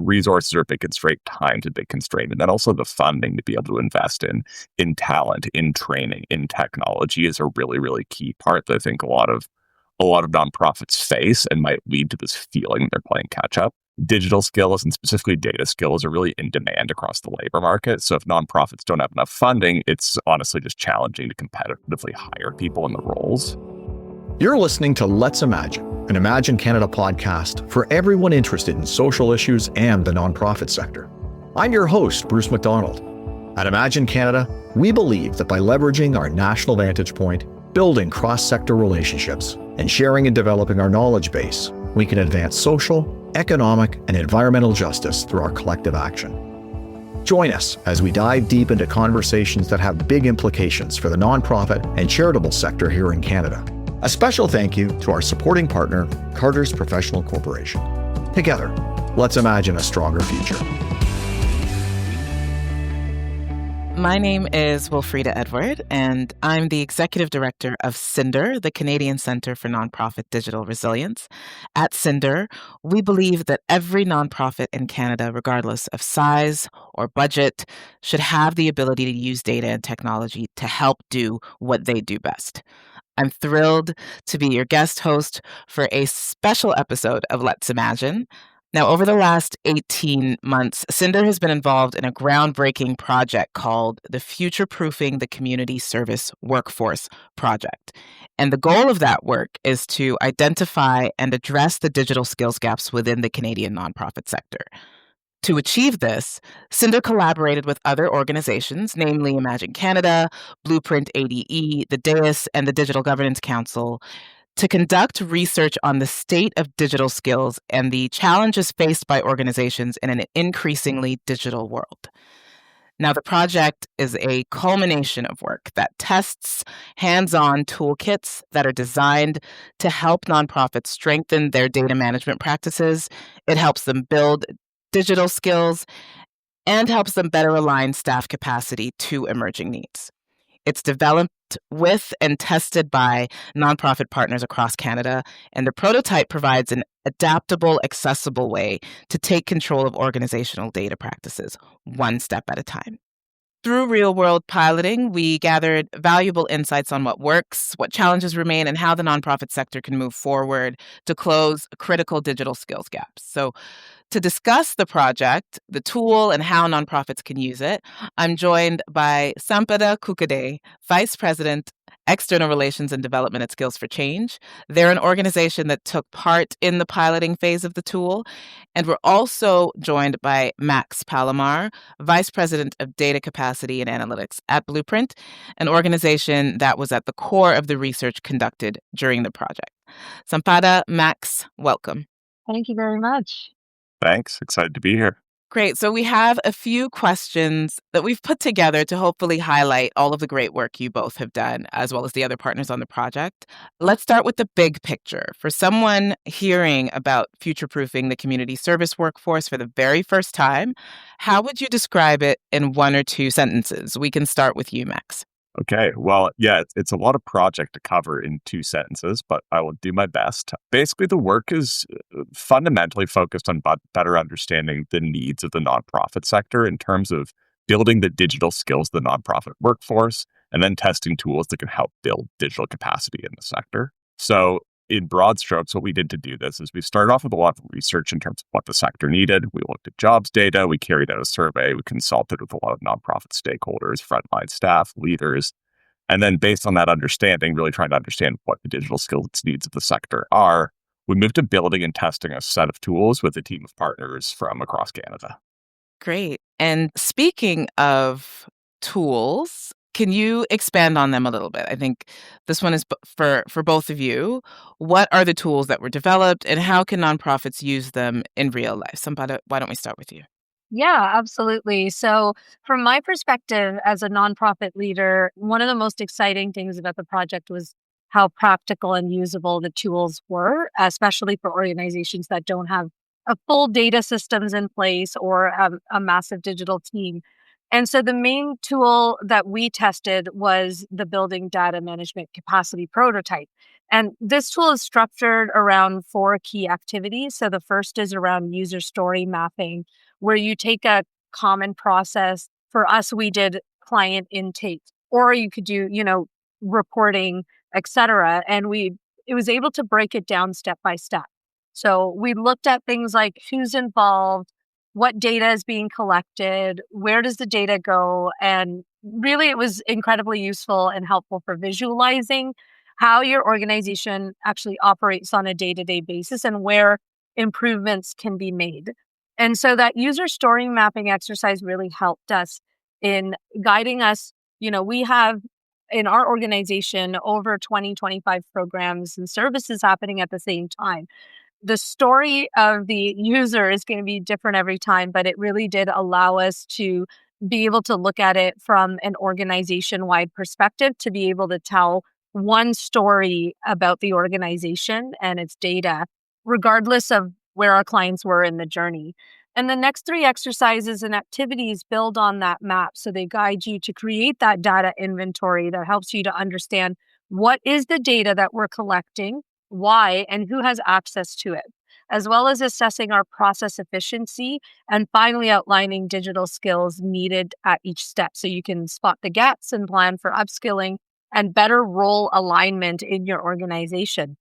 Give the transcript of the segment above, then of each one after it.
resources are a big constraint, time's a big constraint, and then also the funding to be able to invest in talent, in training, in technology is a really, really key part that I think a lot of nonprofits face and might lead to this feeling they're playing catch up. Digital skills and specifically data skills are really in demand across the labor market. So if nonprofits don't have enough funding, it's honestly just challenging to competitively hire people in the roles. You're listening to Let's Imagine, an Imagine Canada podcast for everyone interested in social issues and the nonprofit sector. I'm your host, Bruce McDonald. At Imagine Canada, we believe that by leveraging our national vantage point, building cross-sector relationships, and sharing and developing our knowledge base, we can advance social, economic, and environmental justice through our collective action. Join us as we dive deep into conversations that have big implications for the nonprofit and charitable sector here in Canada. A special thank you to our supporting partner, Carter's Professional Corporation. Together, let's imagine a stronger future. My name is Wilfreda Edward, and I'm the Executive Director of CCNDR, the Canadian Centre for Nonprofit Digital Resilience. At CCNDR, we believe that every nonprofit in Canada, regardless of size or budget, should have the ability to use data and technology to help do what they do best. I'm thrilled to be your guest host for a special episode of Let's Imagine. Now, over the last 18 months, CCNDR has been involved in a groundbreaking project called the Futureproofing the Community Service Workforce Project. And the goal of that work is to identify and address the digital skills gaps within the Canadian nonprofit sector. To achieve this, CCNDR collaborated with other organizations, namely Imagine Canada, Blueprint ADE, the Dais, and the Digital Governance Council, to conduct research on the state of digital skills and the challenges faced by organizations in an increasingly digital world. Now, the project is a culmination of work that tests hands-on toolkits that are designed to help nonprofits strengthen their data management practices. It helps them build digital skills and helps them better align staff capacity to emerging needs. It's developed with and tested by nonprofit partners across Canada, and the prototype provides an adaptable, accessible way to take control of organizational data practices, one step at a time. Through real-world piloting, we gathered valuable insights on what works, what challenges remain, and how the nonprofit sector can move forward to close critical digital skills gaps. So, to discuss the project, the tool, and how nonprofits can use it, I'm joined by Sampada Kukade, Vice President, External Relations and Development at Skills for Change. They're an organization that took part in the piloting phase of the tool. And we're also joined by Max Palamar, Vice President of Data Capacity and Analytics at Blueprint, an organization that was at the core of the research conducted during the project. Sampada, Max, welcome. Thank you very much. Thanks. Excited to be here. Great. So we have a few questions that we've put together to hopefully highlight all of the great work you both have done, as well as the other partners on the project. Let's start with the big picture. For someone hearing about future-proofing the community service workforce for the very first time, how would you describe it in one or two sentences? We can start with you, Max. Okay, well, yeah, it's a lot of project to cover in 2 sentences, but I will do my best. Basically, the work is fundamentally focused on better understanding the needs of the nonprofit sector in terms of building the digital skills of the nonprofit workforce, and then testing tools that can help build digital capacity in the sector. So in broad strokes, what we did to do this is we started off with a lot of research in terms of what the sector needed. We looked at jobs data, we carried out a survey, we consulted with a lot of nonprofit stakeholders, frontline staff, leaders, and then based on that understanding, really trying to understand what the digital skills needs of the sector are, we moved to building and testing a set of tools with a team of partners from across Canada. Great. And speaking of tools, can you expand on them a little bit? I think this one is for both of you. What are the tools that were developed and how can nonprofits use them in real life? Sampada, why don't we start with you? Yeah, absolutely. So from my perspective as a nonprofit leader, one of the most exciting things about the project was how practical and usable the tools were, especially for organizations that don't have a full data systems in place or a massive digital team. And so the main tool that we tested was the Building Data Management Capacity prototype. And this tool is structured around 4 key activities. So the first is around user story mapping, where you take a common process. For us, we did client intake, or you could do, reporting, etc. And it was able to break it down step by step. So we looked at things like who's involved, what data is being collected, where does the data go, and really it was incredibly useful and helpful for visualizing how your organization actually operates on a day-to-day basis and where improvements can be made. And so that user story mapping exercise really helped us in guiding us. We have in our organization over 20, 25 programs and services happening at the same time. The story of the user is going to be different every time, but it really did allow us to be able to look at it from an organization-wide perspective, to be able to tell one story about the organization and its data, regardless of where our clients were in the journey. And the next 3 exercises and activities build on that map. So they guide you to create that data inventory that helps you to understand what is the data that we're collecting, why, and who has access to it, as well as assessing our process efficiency, and finally outlining digital skills needed at each step so you can spot the gaps and plan for upskilling and better role alignment in your organization.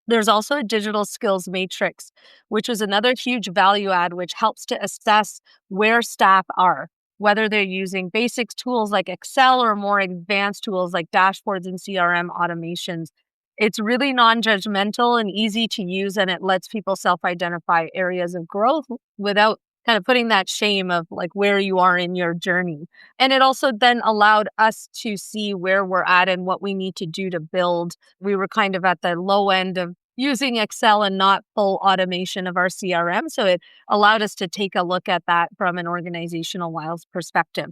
There's also a digital skills matrix, which is another huge value add, which helps to assess where staff are, whether they're using basic tools like Excel or more advanced tools like dashboards and CRM automations. It's really non-judgmental and easy to use, and it lets people self-identify areas of growth without kind of putting that shame of like where you are in your journey. And it also then allowed us to see where we're at and what we need to do to build. We were kind of at the low end of using Excel and not full automation of our CRM. So it allowed us to take a look at that from an organizational wise perspective.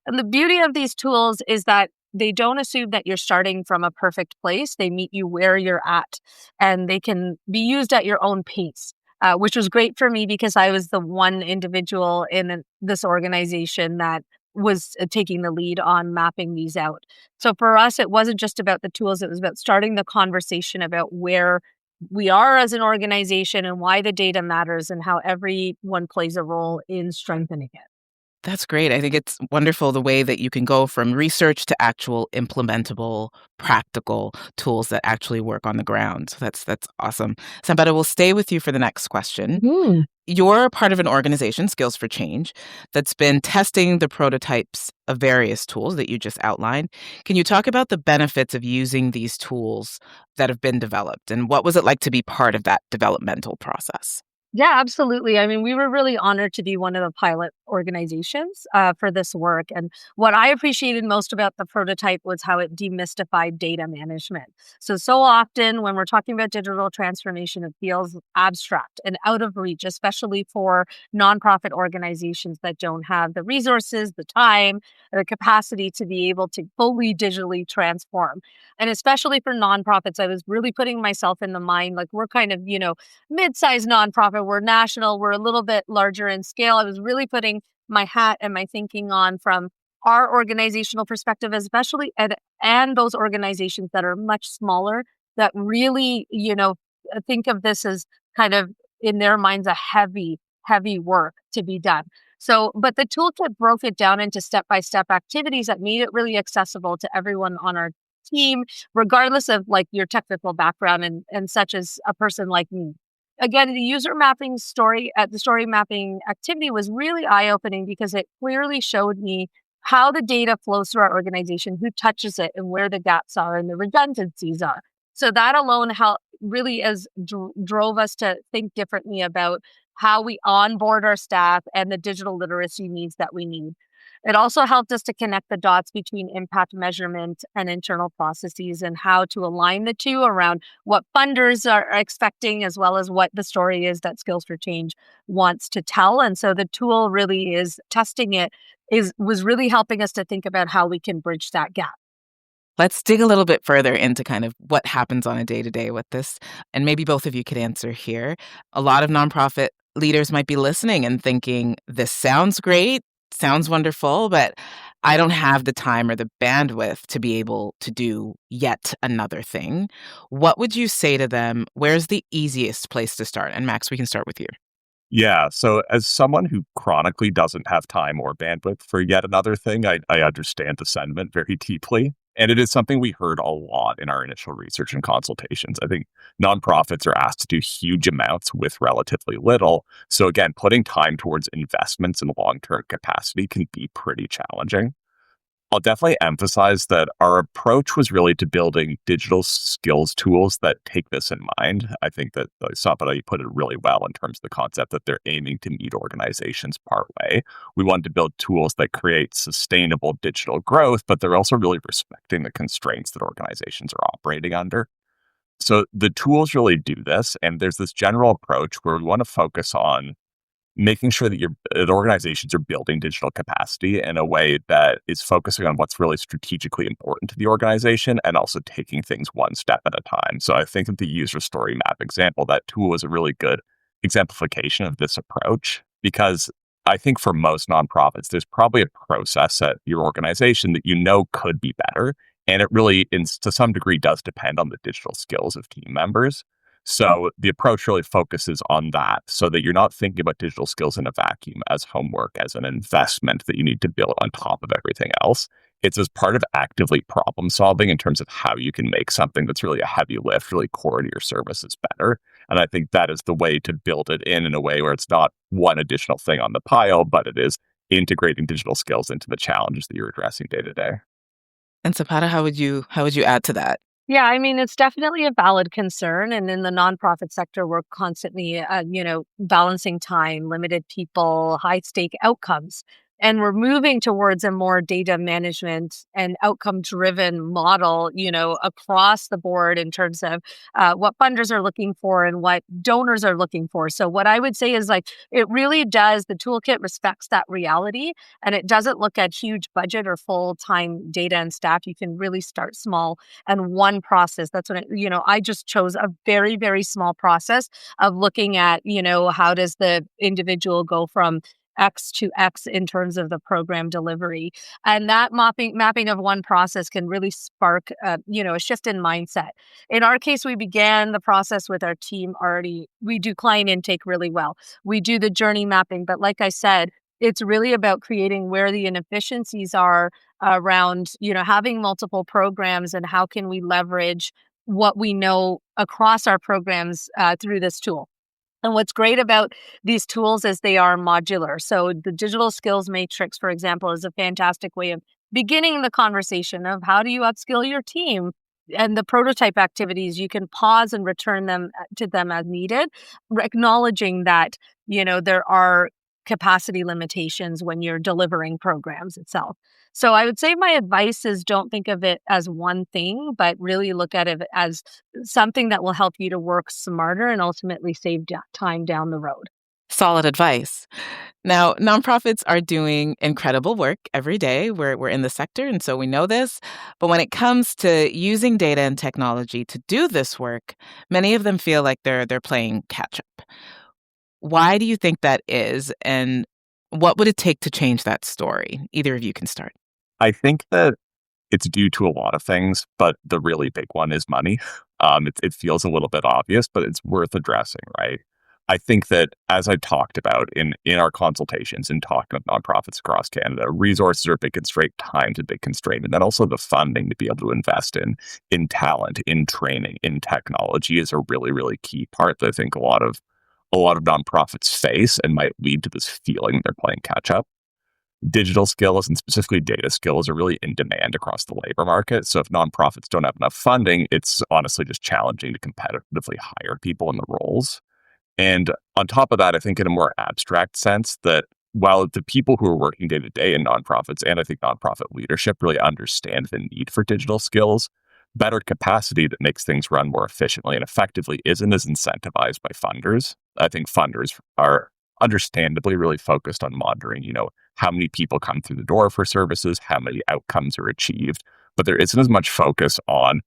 And the beauty of these tools is that they don't assume that you're starting from a perfect place. They meet you where you're at, and they can be used at your own pace, which was great for me because I was the one individual in this organization that was taking the lead on mapping these out. So for us, it wasn't just about the tools. It was about starting the conversation about where we are as an organization and why the data matters and how everyone plays a role in strengthening it. That's great. I think it's wonderful the way that you can go from research to actual implementable, practical tools that actually work on the ground. So that's awesome. Sampada, we'll stay with you for the next question. You're part of an organization, Skills for Change, that's been testing the prototypes of various tools that you just outlined. Can you talk about the benefits of using these tools that have been developed, and what was it like to be part of that developmental process? Yeah, absolutely. I mean, we were really honored to be one of the pilot organizations for this work. And what I appreciated most about the prototype was how it demystified data management. So often when we're talking about digital transformation, it feels abstract and out of reach, especially for nonprofit organizations that don't have the resources, the time, the capacity to be able to fully digitally transform. And especially for nonprofits, I was really putting myself in the mind, like we're kind of, mid-sized nonprofit. We're national. We're a little bit larger in scale. I was really putting my hat and my thinking on from our organizational perspective, especially and those organizations that are much smaller that really, think of this as kind of in their minds a heavy work to be done. So, but the toolkit broke it down into step-by-step activities that made it really accessible to everyone on our team, regardless of like your technical background and such as a person like me. Again, the user mapping the story mapping activity was really eye-opening because it clearly showed me how the data flows through our organization, who touches it, and where the gaps are and the redundancies are. So that alone really drove us to think differently about how we onboard our staff and the digital literacy needs that we need. It also helped us to connect the dots between impact measurement and internal processes and how to align the two around what funders are expecting, as well as what the story is that Skills for Change wants to tell. And so the tool really is testing it, was really helping us to think about how we can bridge that gap. Let's dig a little bit further into kind of what happens on a day-to-day with this. And maybe both of you could answer here. A lot of nonprofit leaders might be listening and thinking, this sounds great, sounds wonderful, but I don't have the time or the bandwidth to be able to do yet another thing. What would you say to them? Where's the easiest place to start? And Max, we can start with you. Yeah. So, as someone who chronically doesn't have time or bandwidth for yet another thing, I understand the sentiment very deeply. And it is something we heard a lot in our initial research and consultations. I think nonprofits are asked to do huge amounts with relatively little. So, again, putting time towards investments in long term capacity can be pretty challenging. I'll definitely emphasize that our approach was really to building digital skills tools that take this in mind. I think that Sampada, you put it really well in terms of the concept that they're aiming to meet organizations part way. We wanted to build tools that create sustainable digital growth, but they're also really respecting the constraints that organizations are operating under. So the tools really do this, and there's this general approach where we want to focus on making sure that that organizations are building digital capacity in a way that is focusing on what's really strategically important to the organization and also taking things one step at a time. So I think that the user story map example, that tool is a really good exemplification of this approach, because I think for most nonprofits, there's probably a process at your organization that you know could be better. And it really, to some degree, does depend on the digital skills of team members. So the approach really focuses on that so that you're not thinking about digital skills in a vacuum as homework, as an investment that you need to build on top of everything else. It's as part of actively problem solving in terms of how you can make something that's really a heavy lift, really core to your services better. And I think that is the way to build it in a way where it's not one additional thing on the pile, but it is integrating digital skills into the challenges that you're addressing day to day. And Sampada, how would you add to that? Yeah, I mean, it's definitely a valid concern. And in the nonprofit sector, we're constantly, balancing time, limited people, high stake outcomes. And we're moving towards a more data management and outcome driven model, across the board in terms of what funders are looking for and what donors are looking for. So what I would say is it really does, the toolkit respects that reality, and it doesn't look at huge budget or full-time data and staff. You can really start small and one process. That's what, I just chose a very, very small process of looking at, how does the individual go from X to X in terms of the program delivery. And that mapping of one process can really spark, a shift in mindset. In our case, we began the process with our team already. We do client intake really well. We do the journey mapping. But like I said, it's really about creating where the inefficiencies are around, having multiple programs and how can we leverage what we know across our programs through this tool. And what's great about these tools is they are modular. So the digital skills matrix, for example, is a fantastic way of beginning the conversation of how do you upskill your team, and the prototype activities. You can pause and return them to them as needed, acknowledging that, there are capacity limitations when you're delivering programs itself. So I would say my advice is don't think of it as one thing, but really look at it as something that will help you to work smarter and ultimately save time down the road. Solid advice. Now, nonprofits are doing incredible work every day. We're in the sector, and so we know this. But when it comes to using data and technology to do this work, many of them feel like they're playing catch up. Why do you think that is? And what would it take to change that story? Either of you can start. I think that it's due to a lot of things, but the really big one is money. It feels a little bit obvious, but it's worth addressing, right? I think that, as I talked about in our consultations and talking with nonprofits across Canada, resources are a big constraint, time's a big constraint, and then also the funding to be able to invest in talent, in training, in technology is a really, really key part that I think a lot of nonprofits face and might lead to this feeling they're playing catch up. Digital skills and specifically data skills are really in demand across the labor market. So if nonprofits don't have enough funding, it's honestly just challenging to competitively hire people in the roles. And on top of that, I think in a more abstract sense that while the people who are working day to day in nonprofits and I think nonprofit leadership really understand the need for digital skills, better capacity that makes things run more efficiently and effectively isn't as incentivized by funders. I think funders are understandably really focused on monitoring, how many people come through the door for services, how many outcomes are achieved, but there isn't as much focus on,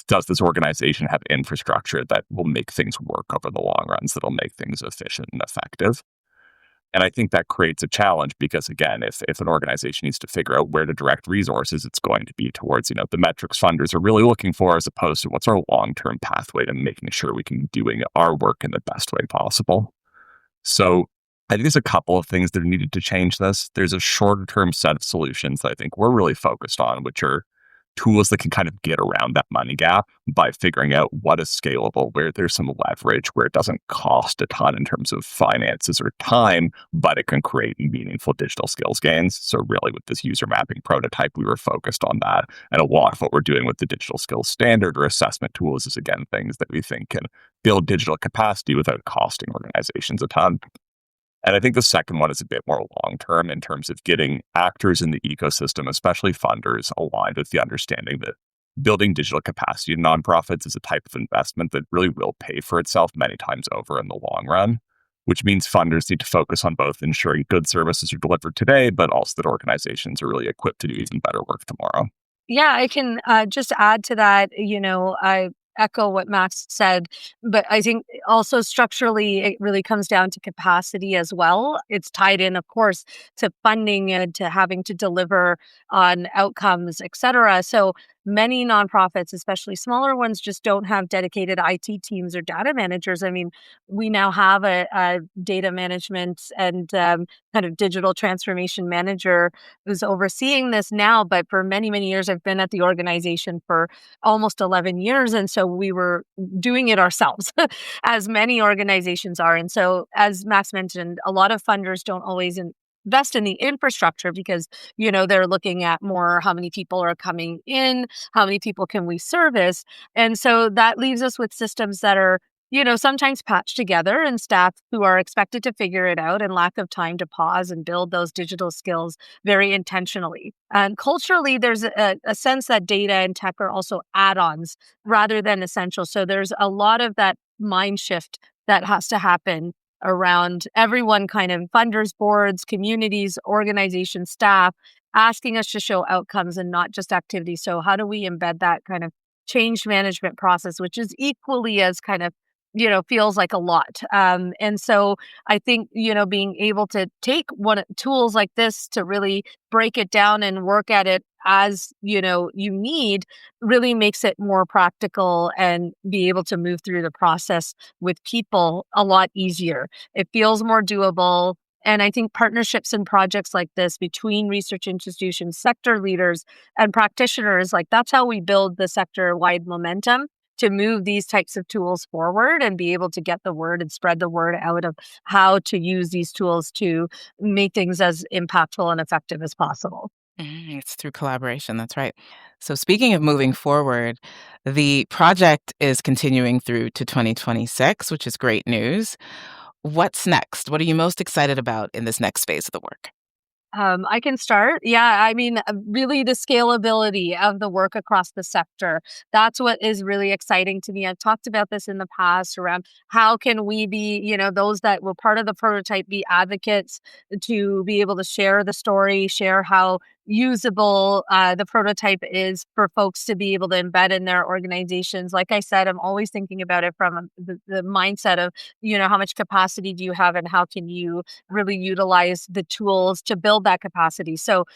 does this organization have infrastructure that will make things work over the long runs, that'll make things efficient and effective? And I think that creates a challenge because, again, if an organization needs to figure out where to direct resources, it's going to be towards, the metrics funders are really looking for, as opposed to what's our long-term pathway to making sure we can be doing our work in the best way possible. So I think there's a couple of things that are needed to change this. There's a shorter-term set of solutions that I think we're really focused on, which are tools that can kind of get around that money gap by figuring out what is scalable, where there's some leverage, where it doesn't cost a ton in terms of finances or time, but it can create meaningful digital skills gains. So really with this user mapping prototype, we were focused on that. And a lot of what we're doing with the digital skills standard or assessment tools is, again, things that we think can build digital capacity without costing organizations a ton. And I think the second one is a bit more long-term in terms of getting actors in the ecosystem, especially funders, aligned with the understanding that building digital capacity in nonprofits is a type of investment that really will pay for itself many times over in the long run, which means funders need to focus on both ensuring good services are delivered today, but also that organizations are really equipped to do even better work tomorrow. Yeah, I can just add to that. I echo what Max said, but I think also structurally, it really comes down to capacity as well. It's tied in, of course, to funding and to having to deliver on outcomes, et cetera. So many nonprofits, especially smaller ones, just don't have dedicated IT teams or data managers. I mean, we now have a data management and kind of digital transformation manager who's overseeing this now. But for many, many years, I've been at the organization for almost 11 years. And so we were doing it ourselves, as many organizations are. And so, as Max mentioned, a lot of funders don't always invest in the infrastructure because, they're looking at more how many people are coming in, how many people can we service. And so that leaves us with systems that are, sometimes patched together and staff who are expected to figure it out and lack of time to pause and build those digital skills very intentionally. And culturally, there's a sense that data and tech are also add-ons rather than essential. So there's a lot of that mind shift that has to happen around everyone, kind of funders, boards, communities, organizations, staff, asking us to show outcomes and not just activities. So how do we embed that kind of change management process, which is equally as kind of, feels like a lot. And so I think, being able to take tools like this to really break it down and work at it as, you need, really makes it more practical and be able to move through the process with people a lot easier. It feels more doable. And I think partnerships and projects like this between research institutions, sector leaders, and practitioners, that's how we build the sector-wide momentum to move these types of tools forward and be able to get the word and spread the word out of how to use these tools to make things as impactful and effective as possible. It's through collaboration. That's right. So speaking of moving forward, the project is continuing through to 2026, which is great news. What's next? What are you most excited about in this next phase of the work? I can start. Yeah, I mean, really the scalability of the work across the sector. That's what is really exciting to me. I've talked about this in the past around how can we be, those that were part of the prototype, be advocates to be able to share the story, share how usable the prototype is for folks to be able to embed in their organizations. Like I said, I'm always thinking about it from the mindset of, how much capacity do you have and how can you really utilize the tools to build that capacity. So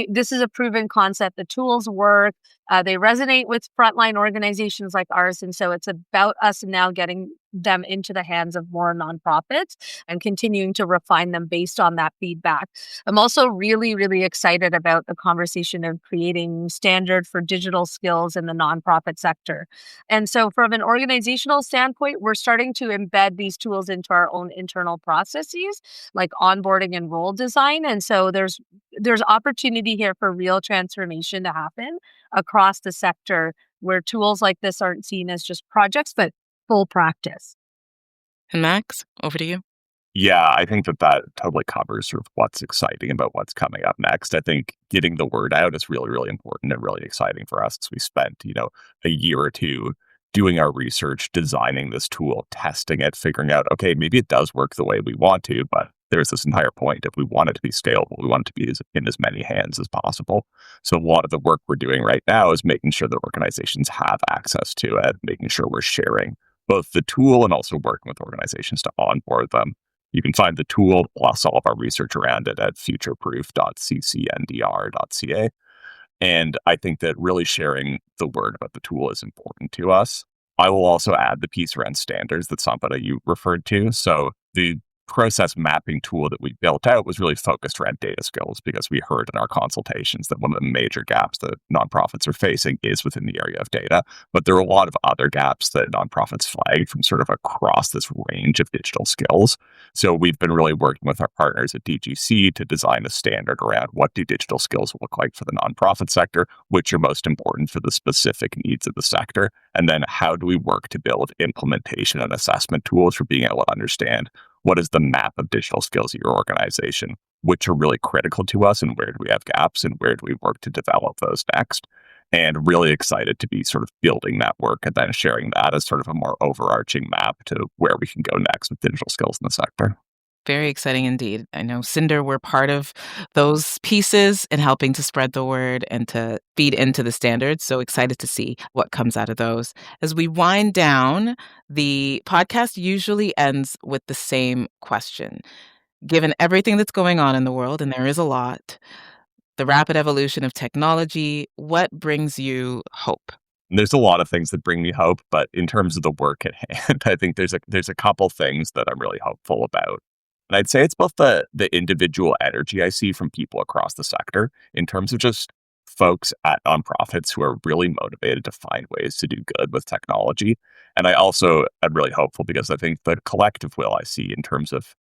this is a proven concept. The tools work. They resonate with frontline organizations like ours. And so it's about us now getting them into the hands of more nonprofits and continuing to refine them based on that feedback. I'm also really, really excited about the conversation of creating standard for digital skills in the nonprofit sector. And so from an organizational standpoint, we're starting to embed these tools into our own internal processes, like onboarding and role design. And so there's opportunity here for real transformation to happen across the sector where tools like this aren't seen as just projects, but full practice. And Max, over to you. Yeah, I think that totally covers sort of what's exciting about what's coming up next. I think getting the word out is really, really important and really exciting for us. We spent, a year or two doing our research, designing this tool, testing it, figuring out, okay, maybe it does work the way we want to, but there's this entire point. If we want it to be scalable, we want it to be in as many hands as possible. So a lot of the work we're doing right now is making sure that organizations have access to it, making sure we're sharing both the tool and also working with organizations to onboard them. You can find the tool plus all of our research around it at futureproof.ccndr.ca. And I think that really sharing the word about the tool is important to us. I will also add the piece around standards that Sampada you referred to. So the process mapping tool that we built out was really focused around data skills, because we heard in our consultations that one of the major gaps that nonprofits are facing is within the area of data. But there are a lot of other gaps that nonprofits flagged from sort of across this range of digital skills. So we've been really working with our partners at DGC to design a standard around what do digital skills look like for the nonprofit sector, which are most important for the specific needs of the sector, and then how do we work to build implementation and assessment tools for being able to understand what is the map of digital skills of your organization, which are really critical to us, and where do we have gaps, and where do we work to develop those next. And really excited to be sort of building that work and then sharing that as sort of a more overarching map to where we can go next with digital skills in the sector. Very exciting indeed. I know Cinder, we're part of those pieces in helping to spread the word and to feed into the standards. So excited to see what comes out of those. As we wind down, the podcast usually ends with the same question. Given everything that's going on in the world, and there is a lot, the rapid evolution of technology, what brings you hope? There's a lot of things that bring me hope, but in terms of the work at hand, I think there's a couple things that I'm really hopeful about. And I'd say it's both the individual energy I see from people across the sector in terms of just folks at nonprofits who are really motivated to find ways to do good with technology. And I also am really hopeful because I think the collective will I see in terms of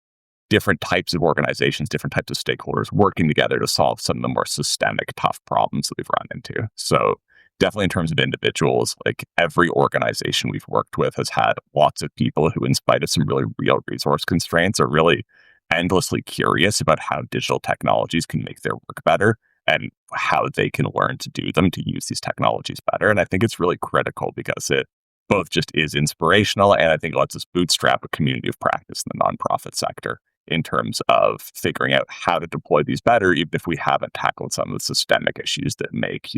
different types of organizations, different types of stakeholders working together to solve some of the more systemic, tough problems that we've run into. So definitely in terms of individuals, like every organization we've worked with has had lots of people who, in spite of some really real resource constraints, are really endlessly curious about how digital technologies can make their work better and how they can learn to do them to use these technologies better. And I think it's really critical because it both just is inspirational, and I think lets us bootstrap a community of practice in the nonprofit sector in terms of figuring out how to deploy these better, even if we haven't tackled some of the systemic issues that make,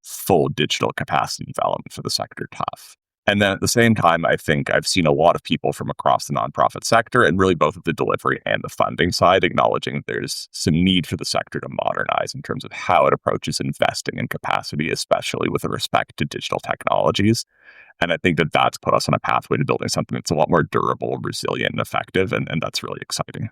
full digital capacity development for the sector tough. And then at the same time, I think I've seen a lot of people from across the nonprofit sector, and really both of the delivery and the funding side, acknowledging that there's some need for the sector to modernize in terms of how it approaches investing in capacity, especially with respect to digital technologies. And I think that that's put us on a pathway to building something that's a lot more durable, resilient, and effective. And that's really exciting.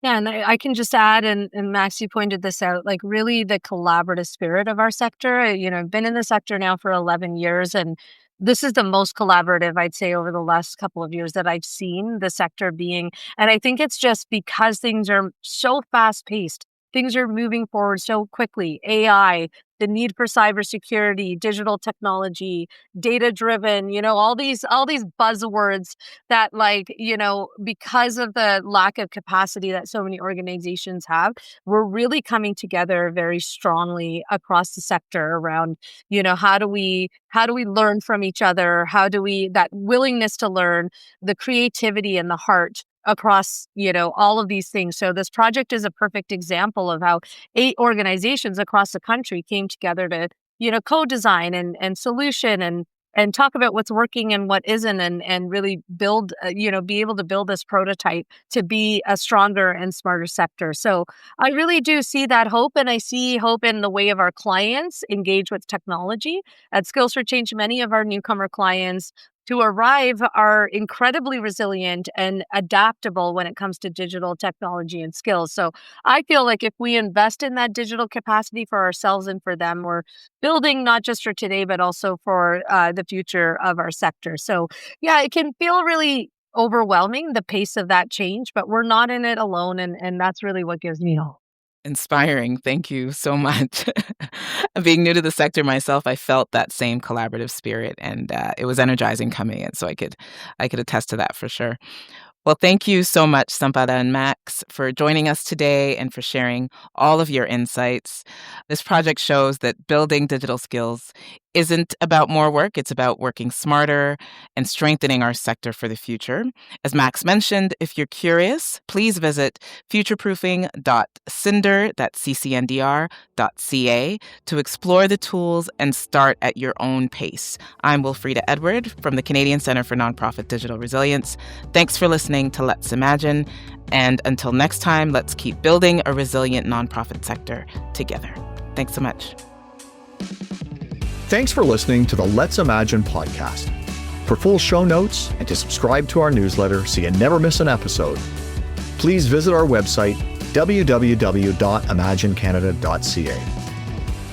Yeah, and I can just add, and Max, you pointed this out, like really the collaborative spirit of our sector. I've been in the sector now for 11 years, and this is the most collaborative, I'd say, over the last couple of years that I've seen the sector being. And I think it's just because things are so fast paced. Things are moving forward so quickly. AI, the need for cybersecurity, digital technology, data driven, all these buzzwords that because of the lack of capacity that so many organizations have, we're really coming together very strongly across the sector around, how do we learn from each other? How do we, that willingness to learn, the creativity and the heart across, all of these things. So this project is a perfect example of how 8 organizations across the country came together to, co-design and solution and talk about what's working and what isn't, and really build, be able to build this prototype to be a stronger and smarter sector. So I really do see that hope, and I see hope in the way of our clients engage with technology. At Skills for Change, many of our newcomer clients to arrive are incredibly resilient and adaptable when it comes to digital technology and skills. So I feel like if we invest in that digital capacity for ourselves and for them, we're building not just for today, but also for the future of our sector. So yeah, it can feel really overwhelming, the pace of that change, but we're not in it alone. And that's really what gives me hope. Inspiring. Thank you so much. Being new to the sector myself, I felt that same collaborative spirit, and it was energizing coming in. So I could attest to that for sure. Well, thank you so much, Sampada and Max, for joining us today and for sharing all of your insights. This project shows that building digital skills isn't about more work. It's about working smarter and strengthening our sector for the future. As Max mentioned, if you're curious, please visit futureproofing.cinder, that's CCNDR.ca, to explore the tools and start at your own pace. I'm Wilfreda Edward from the Canadian Centre for Nonprofit Digital Resilience. Thanks for listening to Let's Imagine. And until next time, let's keep building a resilient nonprofit sector together. Thanks so much. Thanks for listening to the Let's Imagine podcast. For full show notes and to subscribe to our newsletter so you never miss an episode, please visit our website, www.imaginecanada.ca.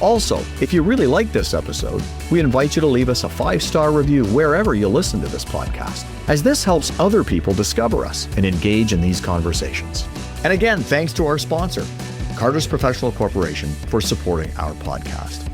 Also, if you really like this episode, we invite you to leave us a 5-star review wherever you listen to this podcast, as this helps other people discover us and engage in these conversations. And again, thanks to our sponsor, Carter's Professional Corporation, for supporting our podcast.